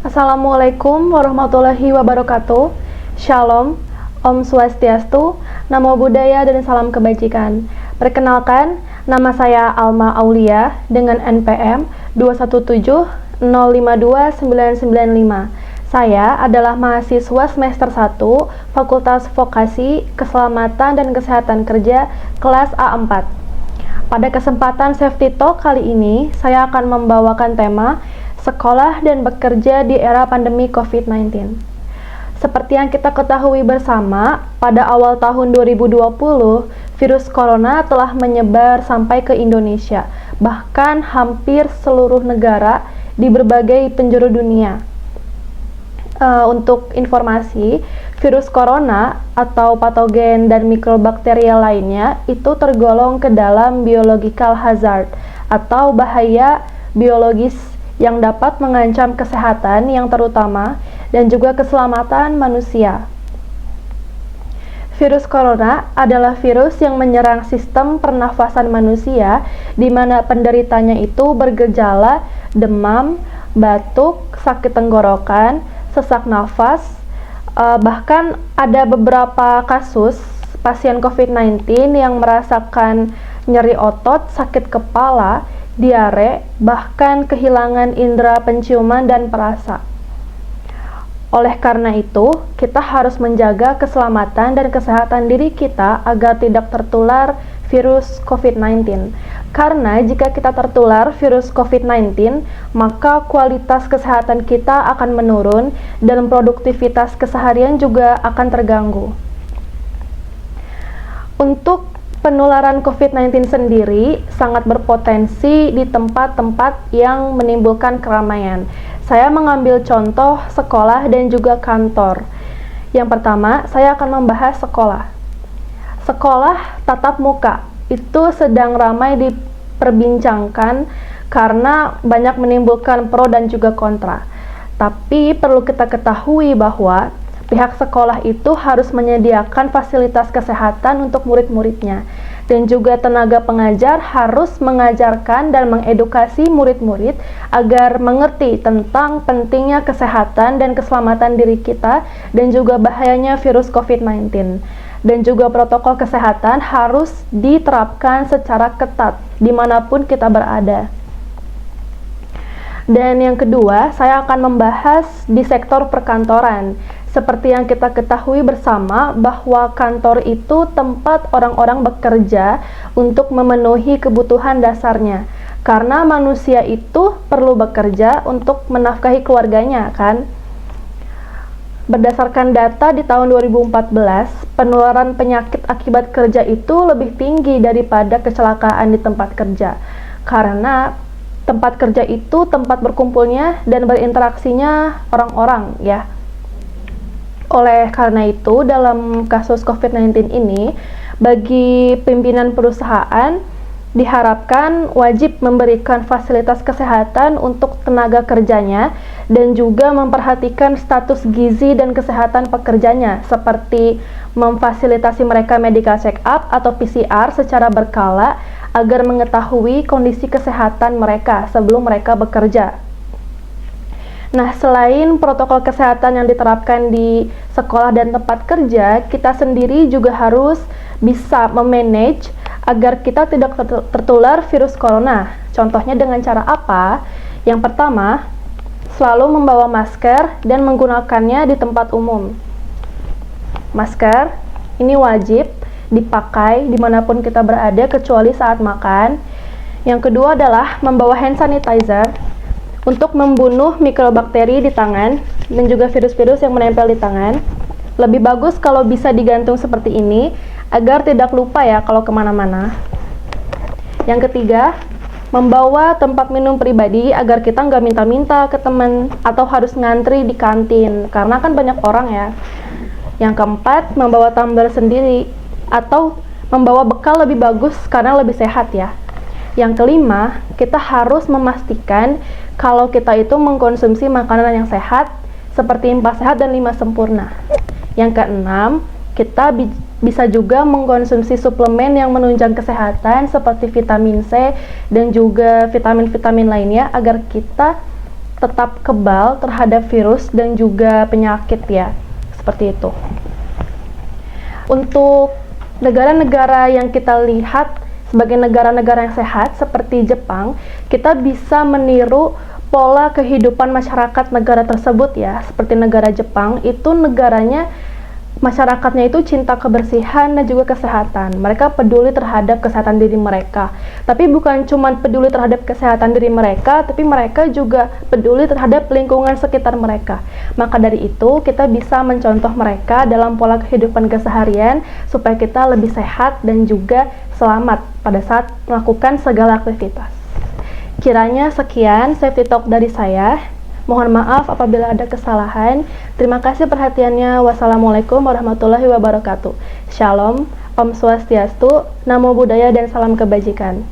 Assalamualaikum warahmatullahi wabarakatuh. Shalom, Om Swastiastu, Namo Buddhaya dan salam kebajikan. Perkenalkan, nama saya Alma Aulia dengan NPM 217052995. Saya adalah mahasiswa semester 1 Fakultas Vokasi, Keselamatan dan Kesehatan Kerja kelas A4. Pada kesempatan Safety Talk kali ini, saya akan membawakan tema sekolah dan bekerja di era pandemi COVID-19. Seperti yang kita ketahui bersama, pada awal tahun 2020, virus corona telah menyebar sampai ke Indonesia, bahkan hampir seluruh negara di berbagai penjuru dunia. Untuk informasi, virus corona atau patogen dan mikrobakterial lainnya itu tergolong ke dalam biological hazard atau bahaya biologis yang dapat mengancam kesehatan yang terutama dan juga keselamatan manusia. Virus corona adalah virus yang menyerang sistem pernafasan manusia di mana penderitanya itu bergejala demam, batuk, sakit tenggorokan, sesak nafas, bahkan ada beberapa kasus pasien COVID-19 yang merasakan nyeri otot, sakit kepala, diare, bahkan kehilangan indera penciuman dan perasa. Oleh karena itu, kita harus menjaga keselamatan dan kesehatan diri kita agar tidak tertular virus COVID-19. Karena jika kita tertular virus COVID-19, maka kualitas kesehatan kita akan menurun dan produktivitas keseharian juga akan terganggu. Untuk penularan COVID-19 sendiri sangat berpotensi di tempat-tempat yang menimbulkan keramaian. Saya mengambil contoh sekolah dan juga kantor. Yang pertama, saya akan membahas sekolah. Sekolah tatap muka itu sedang ramai diperbincangkan karena banyak menimbulkan pro dan juga kontra. Tapi perlu kita ketahui bahwa pihak sekolah itu harus menyediakan fasilitas kesehatan untuk murid-muridnya, dan juga tenaga pengajar harus mengajarkan dan mengedukasi murid-murid agar mengerti tentang pentingnya kesehatan dan keselamatan diri kita dan juga bahayanya virus COVID-19. Dan juga protokol kesehatan harus diterapkan secara ketat dimanapun kita berada. Dan yang kedua, saya akan membahas di sektor perkantoran. Seperti yang kita ketahui bersama bahwa kantor itu tempat orang-orang bekerja untuk memenuhi kebutuhan dasarnya. Karena manusia itu perlu bekerja untuk menafkahi keluarganya, kan? Berdasarkan data di tahun 2014, penularan penyakit akibat kerja itu lebih tinggi daripada kecelakaan di tempat kerja. Karena tempat kerja itu tempat berkumpulnya dan berinteraksinya orang-orang, ya. Oleh karena itu, dalam kasus COVID-19 ini, bagi pimpinan perusahaan diharapkan wajib memberikan fasilitas kesehatan untuk tenaga kerjanya dan juga memperhatikan status gizi dan kesehatan pekerjanya, seperti memfasilitasi mereka medical check-up atau PCR secara berkala agar mengetahui kondisi kesehatan mereka sebelum mereka bekerja. Nah, selain protokol kesehatan yang diterapkan di sekolah dan tempat kerja, kita sendiri juga harus bisa memanage agar kita tidak tertular virus corona. Contohnya dengan cara apa? Yang pertama, selalu membawa masker dan menggunakannya di tempat umum. Masker ini wajib dipakai dimanapun kita berada kecuali saat makan. Yang kedua adalah membawa hand sanitizer untuk membunuh mikrobakteri di tangan dan juga virus-virus yang menempel di tangan. Lebih bagus kalau bisa digantung seperti ini agar tidak lupa ya kalau kemana-mana. Yang ketiga, membawa tempat minum pribadi agar kita nggak minta-minta ke teman atau harus ngantri di kantin karena kan banyak orang ya. Yang keempat, membawa tumbler sendiri atau membawa bekal lebih bagus karena lebih sehat ya. Yang kelima, kita harus memastikan kalau kita itu mengkonsumsi makanan yang sehat seperti 4 sehat dan 5 sempurna. Yang keenam, kita bisa juga mengkonsumsi suplemen yang menunjang kesehatan seperti vitamin C dan juga vitamin-vitamin lainnya agar kita tetap kebal terhadap virus dan juga penyakit ya, seperti itu. Untuk negara-negara yang kita lihat sebagai negara-negara yang sehat seperti Jepang, kita bisa meniru pola kehidupan masyarakat negara tersebut ya. Seperti negara Jepang, itu negaranya masyarakatnya itu cinta kebersihan dan juga kesehatan. Mereka peduli terhadap kesehatan diri mereka. Tapi bukan cuma peduli terhadap kesehatan diri mereka, tapi mereka juga peduli terhadap lingkungan sekitar mereka. Maka dari itu, kita bisa mencontoh mereka dalam pola kehidupan keseharian supaya kita lebih sehat dan juga selamat pada saat melakukan segala aktivitas. Kiranya sekian safety talk dari saya. Mohon maaf apabila ada kesalahan. Terima kasih perhatiannya. Wassalamualaikum warahmatullahi wabarakatuh. Shalom, Om Swastiastu, Namo Buddhaya, dan salam kebajikan.